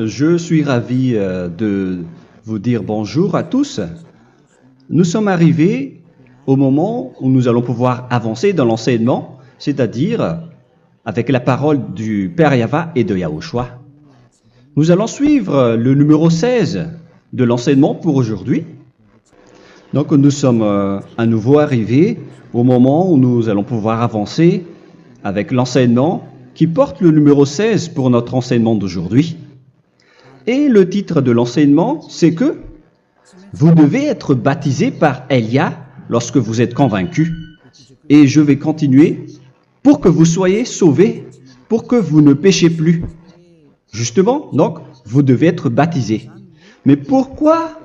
Je suis ravi de vous dire bonjour à tous. Nous sommes arrivés au moment où nous allons pouvoir avancer dans l'enseignement, c'est-à-dire avec la parole du Père Yava et de Yahushua. Nous allons suivre le numéro 16 de l'enseignement pour aujourd'hui. Donc nous sommes à nouveau arrivés au moment où nous allons pouvoir avancer avec l'enseignement qui porte le numéro 16 pour notre enseignement d'aujourd'hui. Et le titre de l'enseignement, c'est que vous devez être baptisé par Elia lorsque vous êtes convaincu. Et je vais continuer pour que vous soyez sauvés, pour que vous ne péchez plus. Justement, donc, vous devez être baptisé. Mais pourquoi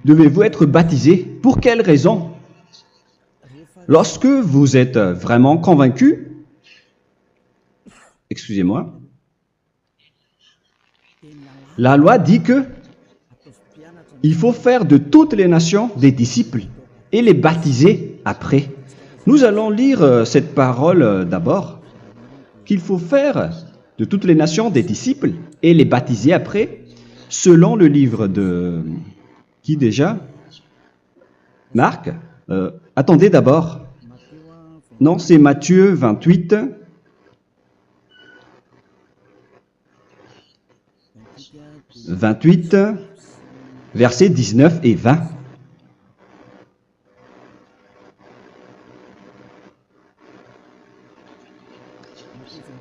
devez-vous être baptisé? Pour quelle raison? Lorsque vous êtes vraiment convaincu, excusez-moi, la loi dit que il faut faire de toutes les nations des disciples et les baptiser après. Nous allons lire cette parole d'abord, qu'il faut faire de toutes les nations des disciples et les baptiser après, selon le livre de... Qui déjà? Marc. Attendez d'abord. Non, c'est Matthieu 28. Versets 19 et 20.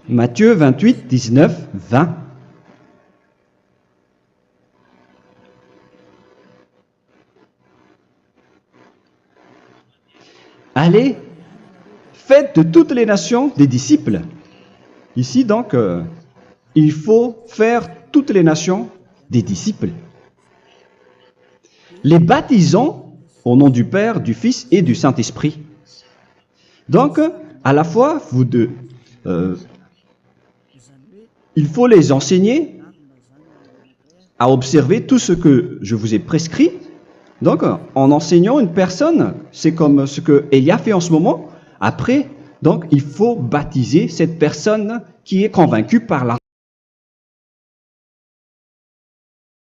Matthieu 28, 19, 20. Allez, faites de toutes les nations des disciples. Ici donc, il faut faire toutes les nations des disciples. Les baptisons au nom du Père, du Fils et du Saint-Esprit. Donc, à la fois, il faut les enseigner à observer tout ce que je vous ai prescrit. Donc, en enseignant une personne, c'est comme ce que Elia fait en ce moment. Après, donc, il faut baptiser cette personne qui est convaincue par la